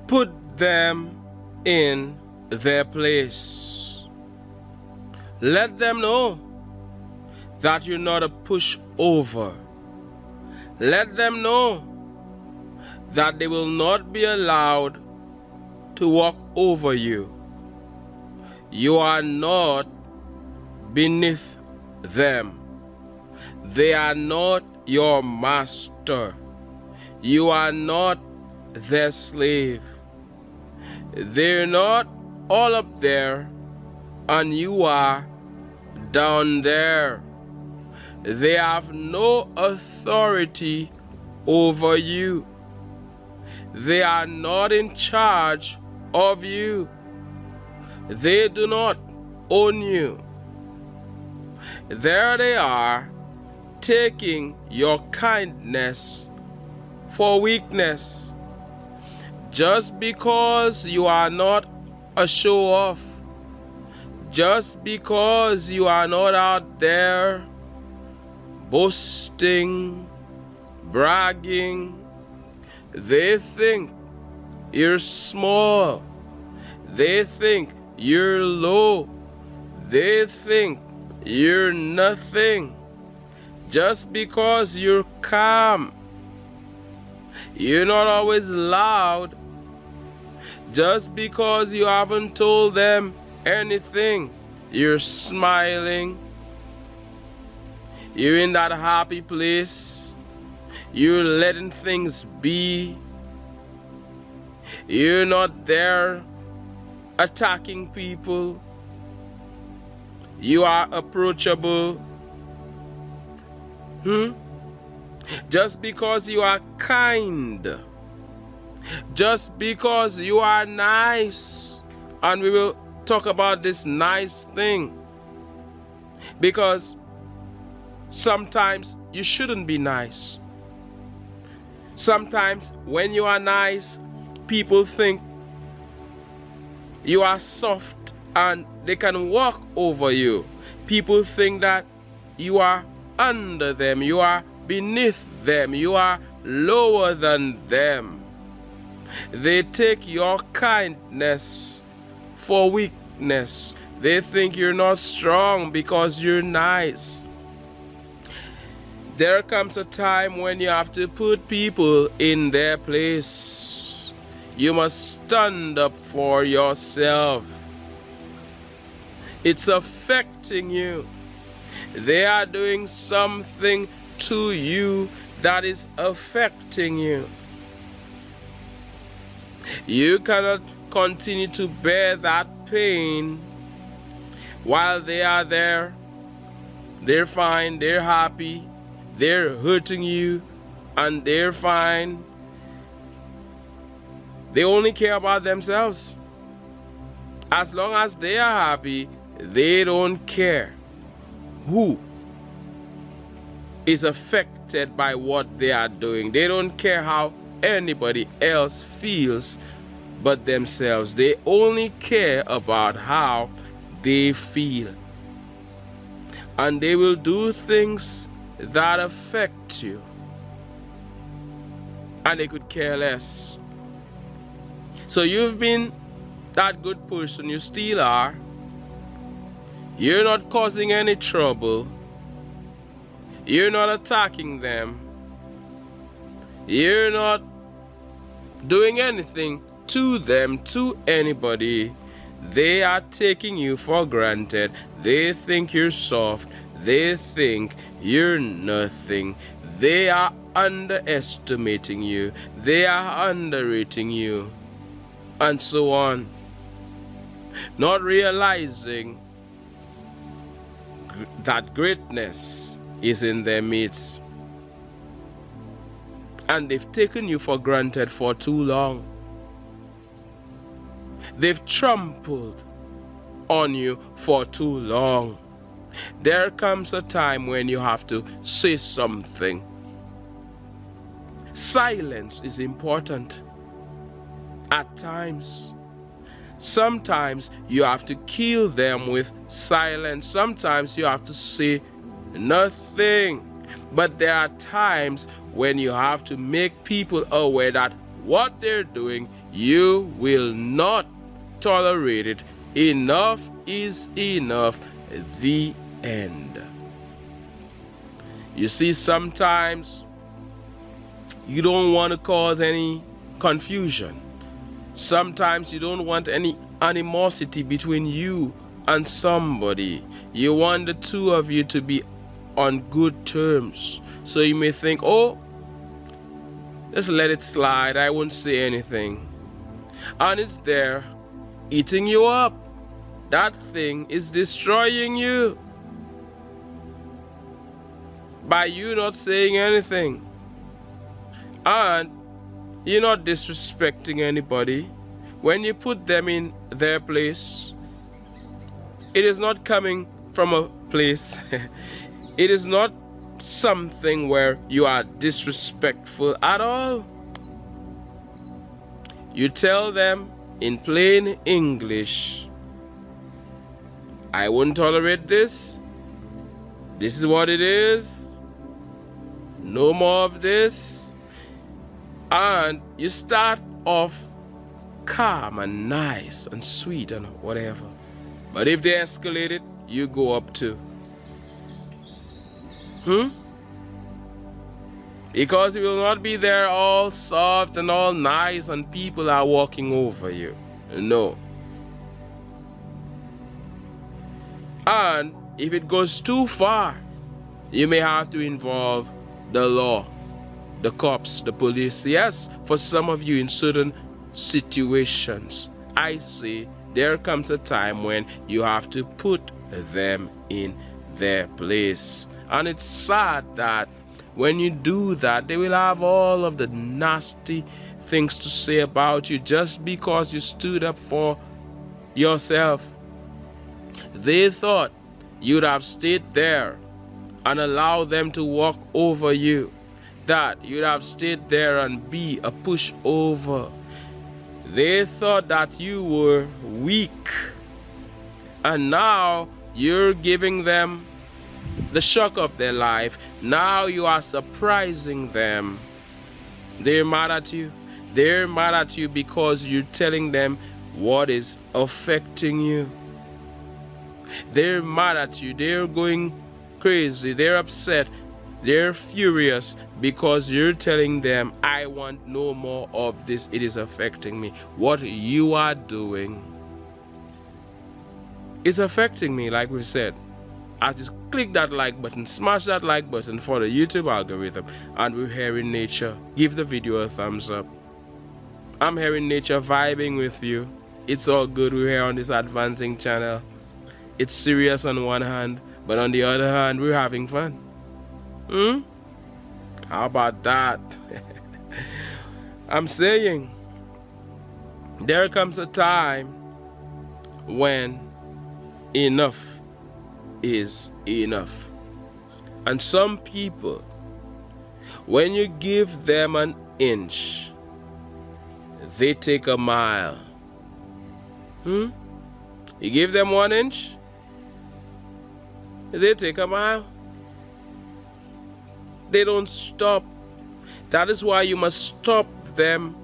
Put them in their place. Let them know that you're not a pushover. Let them know that they will not be allowed to walk over you. You are not beneath them. They are not your master. You are not their slave. They're not all up there and you are down there. They have no authority over you. They are not in charge of you. They do not own you. There they are, taking your kindness for weakness. Just because you are not a show-off, just because you are not out there boasting, bragging, they think you're small. They think you're low. They think you're nothing. Just because you're calm, you're not always loud. Just because you haven't told them anything, you're smiling. You're in that happy place. You're letting things be. You're not there attacking people. You are approachable. Just because you are kind. Just because you are nice. And we will talk about this nice thing. Because sometimes you shouldn't be nice. Sometimes when you are nice, people think you are soft and they can walk over you. People think that you are under them, you are beneath them, you are lower than them. They take your kindness for weakness. They think you're not strong because you're nice. There comes a time when you have to put people in their place. You must stand up for yourself. It's affecting you. They are doing something to you that is affecting you. You cannot continue to bear that pain while they are there. They're fine, they're happy, they're hurting you, and they're fine. They only care about themselves. As long as they are happy, they don't care who is affected by what they are doing. They don't care how anybody else feels but themselves. They only care about how they feel. And they will do things that affect you. And they could care less. So you've been that good person, you still are. You're not causing any trouble. You're not attacking them. You're not doing anything to them, to anybody. They are taking you for granted. They think you're soft. They think you're nothing. They are underestimating you. They are underrating you. And so on. Not realizing that greatness is in their midst. And they've taken you for granted for too long. They've trampled on you for too long. There comes a time when you have to say something. Silence is important at times. Sometimes you have to kill them with silence. Sometimes you have to say nothing. But there are times when you have to make people aware that what they're doing, you will not tolerate it. Enough is enough. The end. You see, sometimes you don't want to cause any confusion. Sometimes you don't want any animosity between you and somebody. You want the two of you to be on good terms. So you may think, oh, just let it slide, I won't say anything. And it's there, eating you up. That thing is destroying you by you not saying anything. And you're not disrespecting anybody. When you put them in their place, it is not coming from a place. It is not something where you are disrespectful at all. You tell them in plain English, I won't tolerate this. This is what it is. No more of this. And you start off calm and nice and sweet and whatever. But if they escalate it, you go up too. Because you will not be there all soft and all nice and people are walking over you. No. And if it goes too far, you may have to involve the law, the cops, the police. Yes, for some of you in certain situations, I say there comes a time when you have to put them in their place. And it's sad that when you do that, they will have all of the nasty things to say about you just because you stood up for yourself. They thought you'd have stayed there and allowed them to walk over you, that you'd have stayed there and be a pushover. They thought that you were weak, and now you're giving them the shock of their life. Now you are surprising them. They're mad at you. They're mad at you because you're telling them what is affecting you. They're mad at you. They're going crazy. They're upset. They're furious because you're telling them, I want no more of this. It is affecting me. What you are doing is affecting me, like we said. I just click that like button, smash that like button for the YouTube algorithm, and we're here in nature. Give the video a thumbs up. I'm here in nature vibing with you. It's all good. We're here on this advancing channel. It's serious on one hand, but on the other hand, we're having fun. How about that? I'm saying there comes a time when enough is enough. And some people, when you give them an inch, they take a mile. You give them 1 inch, they take a mile. They don't stop. That is why you must stop them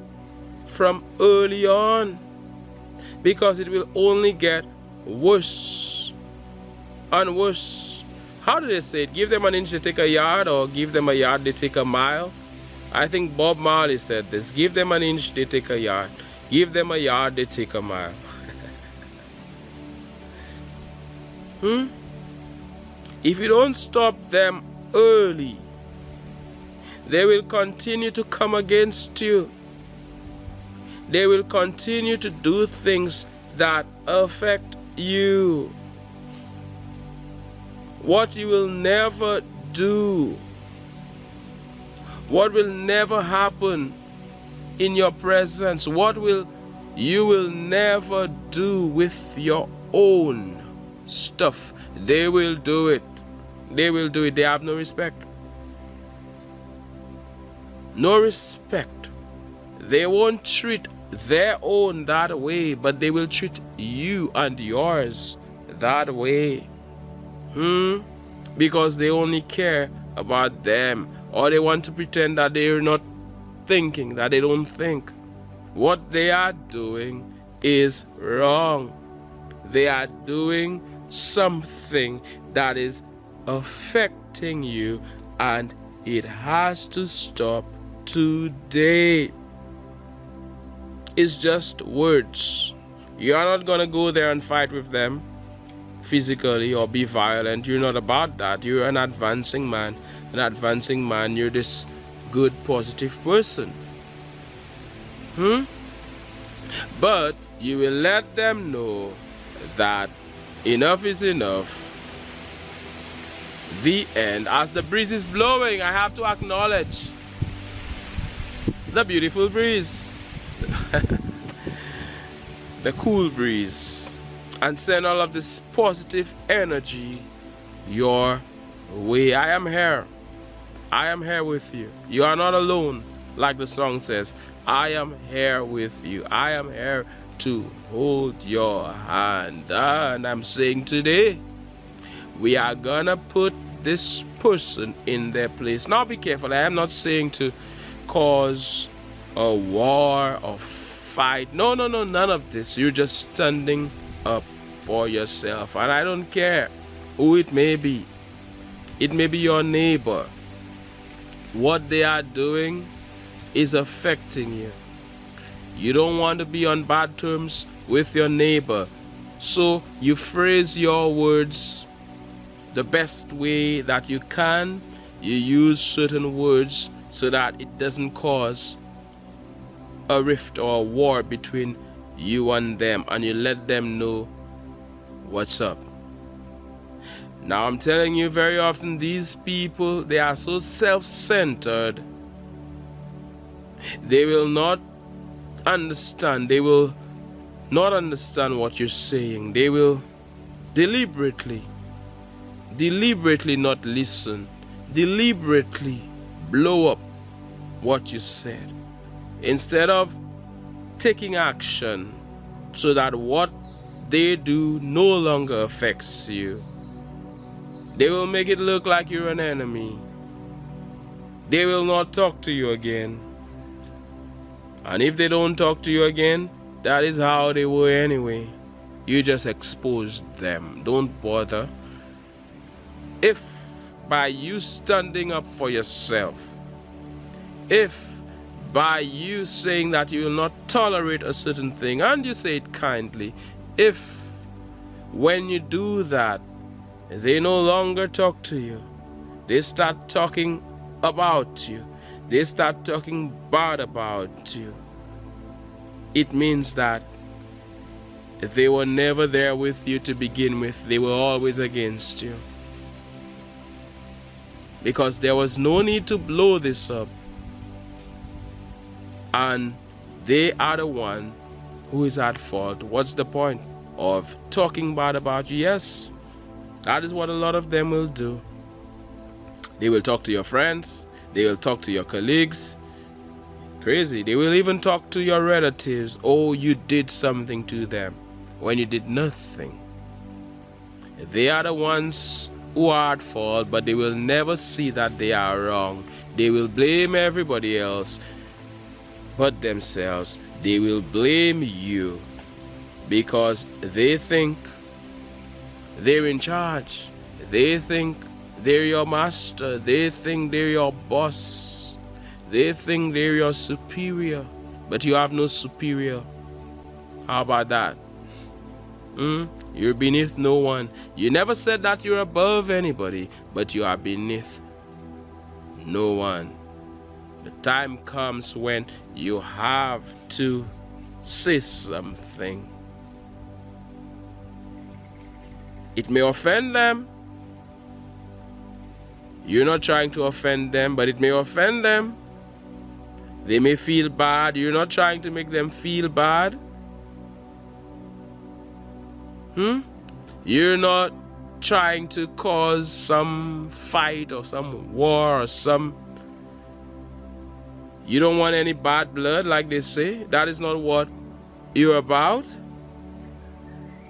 from early on, because it will only get worse and worse. How do they say it? Give them an inch, they take a yard, or give them a yard, they take a mile? I think Bob Marley said this. Give them an inch, they take a yard. Give them a yard, they take a mile. If you don't stop them early, they will continue to come against you. They will continue to do things that affect you. What you will never do, what will never happen in your presence, what you will never do with your own stuff, they will do it. They will do it. They have no respect. No respect. They won't treat their own that way, but they will treat you and yours that way. Because they only care about them, or they want to pretend that they're not thinking, that they don't think. What they are doing is wrong. They are doing something that is affecting you, and it has to stop today. It's just words. You are not going to go there and fight with them physically or be violent. You're not about that. You're an advancing man. An advancing man, you're this good, positive person. But you will let them know that enough is enough. The end. As the breeze is blowing, I have to acknowledge the beautiful breeze. The cool breeze, and send all of this positive energy your way. I am here. I am here with you. You are not alone, like the song says. I am here with you. I am here to hold your hand. And I'm saying today, we are gonna put this person in their place. Now be careful. I am not saying to cause a war or fight. No, none of this. You're just standing up for yourself. And I don't care who it may be. It may be your neighbor. What they are doing is affecting you. You don't want to be on bad terms with your neighbor. So you phrase your words the best way that you can. You use certain words so that it doesn't cause a rift or a war between you and them, and you let them know what's up. Now I'm telling you, very often these people, they are so self-centered. They will not understand. They will not understand what you're saying. They will deliberately not listen, deliberately blow up what you said, instead of taking action so that what they do no longer affects you. They will make it look like you're an enemy. They will not talk to you again. And if they don't talk to you again, that is how they were anyway. You just exposed them. Don't bother. If by you standing up for yourself, if by you saying that you will not tolerate a certain thing, and you say it kindly, if when you do that, they no longer talk to you, they start talking about you, they start talking bad about you, it means that they were never there with you to begin with. They were always against you. Because there was no need to blow this up. And they are the one who is at fault. What's the point of talking bad about you? Yes, that is what a lot of them will do. They will talk to your friends. They will talk to your colleagues. Crazy. They will even talk to your relatives. Oh, you did something to them when you did nothing. They are the ones who are at fault, but they will never see that they are wrong. They will blame everybody else but themselves. They will blame you because they think they're in charge. They think they're your master. They think they're your boss. They think they're your superior, but you have no superior. How about that? You're beneath no one. You never said that you're above anybody, but you are beneath no one. The time comes when you have to say something. It may offend them. You're not trying to offend them, but it may offend them. They may feel bad. You're not trying to make them feel bad. You're not trying to cause some fight or some war or some... You don't want any bad blood, like they say. That is not what you're about.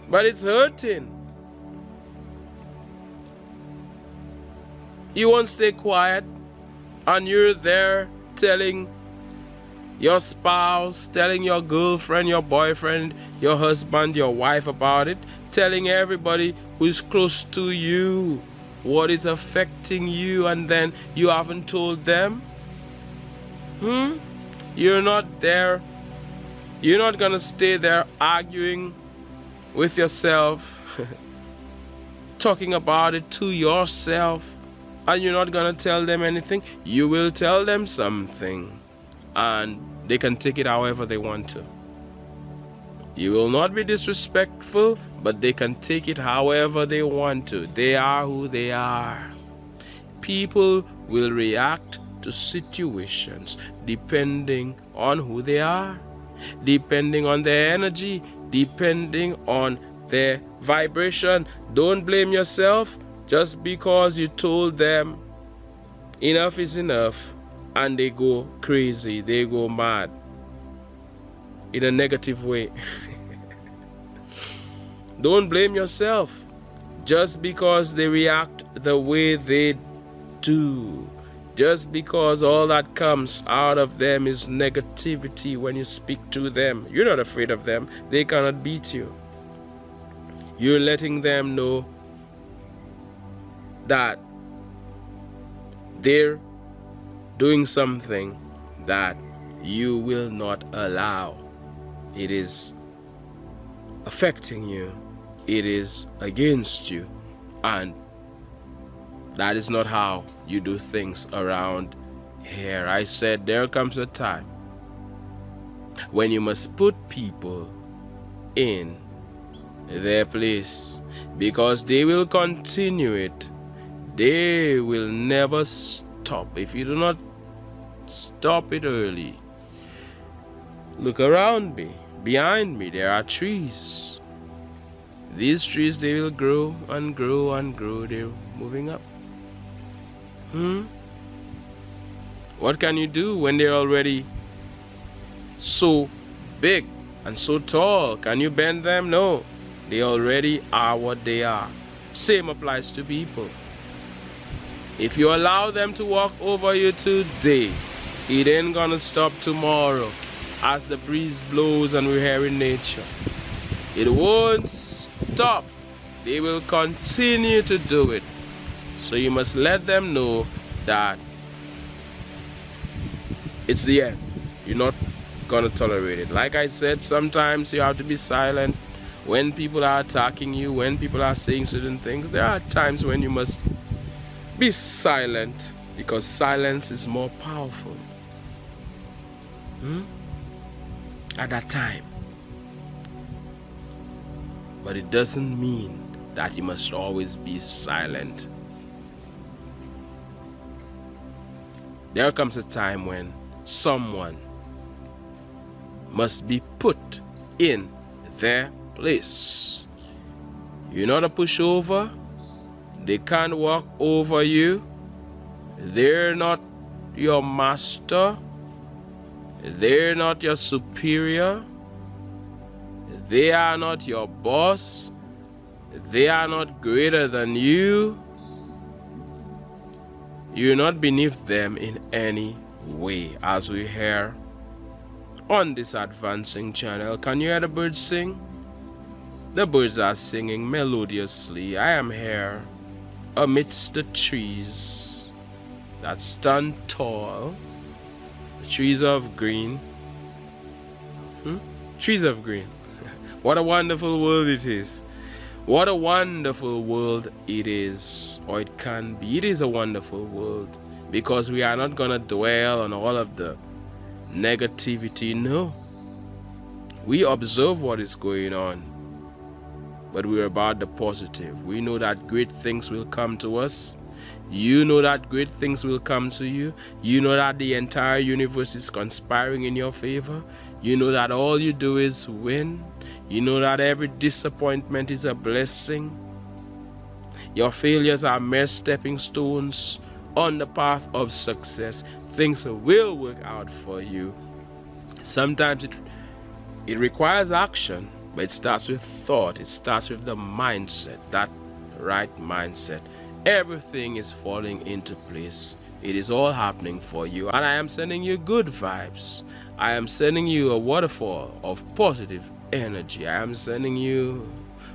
But it's hurting. You won't stay quiet, and you're there telling your spouse, telling your girlfriend, your boyfriend, your husband, your wife about it, telling everybody who's close to you what is affecting you, and then you haven't told them? You're not there. You're not gonna stay there arguing with yourself, talking about it to yourself, and you're not gonna tell them anything. You will tell them something, and they can take it however they want to. You will not be disrespectful, but they can take it however they want to. They are who they are. People will react to situations depending on who they are, depending on their energy, depending on their vibration. Don't blame yourself just because you told them enough is enough and they go crazy, they go mad in a negative way. Don't blame yourself just because they react the way they do. Just because all that comes out of them is negativity when you speak to them. You're not afraid of them. They cannot beat you. You're letting them know that they're doing something that you will not allow. It is affecting you. It is against you. And that is not how you do things around here. I said there comes a time when you must put people in their place, because they will continue it. They will never stop if you do not stop it early. Look around me. Behind me there are trees. These trees, they will grow and grow and grow. They're moving up. What can you do when they're already so big and so tall? Can you bend them? No. They already are what they are. Same applies to people. If you allow them to walk over you today, it ain't gonna stop tomorrow as the breeze blows and we're here in nature. It won't stop. They will continue to do it. So you must let them know that it's the end. You're not gonna tolerate it. Like I said, sometimes you have to be silent when people are attacking you, when people are saying certain things. There are times when you must be silent, because silence is more powerful at that time. But it doesn't mean that you must always be silent. There comes a time when someone must be put in their place. You're not a pushover. They can't walk over you. They're not your master. They're not your superior. They are not your boss. They are not greater than you. You're not beneath them in any way. As we hear on this advancing channel, can you hear the birds sing? The birds are singing melodiously. I am here amidst the trees that stand tall, the trees of green. Trees of green. What a wonderful world it is. What a wonderful world it is, or it can be. It is a wonderful world, because we are not going to dwell on all of the negativity. No. We observe what is going on, but we're about the positive. We know that great things will come to us. You know that great things will come to you. You know that the entire universe is conspiring in your favor. You know that all you do is win. You know that every disappointment is a blessing. Your failures are mere stepping stones on the path of success. Things will work out for you. Sometimes it requires action, but it starts with thought. It starts with the mindset, that right mindset. Everything is falling into place. It is all happening for you, and I am sending you good vibes. I am sending you a waterfall of positive energy. I am sending you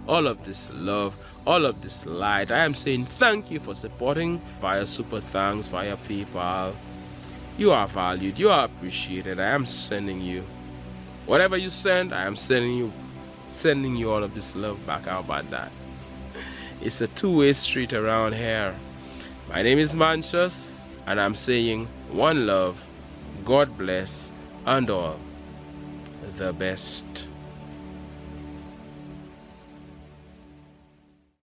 all of this love, all of this light. I am saying thank you for supporting via super thanks, via PayPal. You are valued, you are appreciated. I am sending you whatever you send. I am sending you all of this love back. How about that? It's a two-way street around here. My name is Mantius, and I'm saying one love, God bless, and all the best.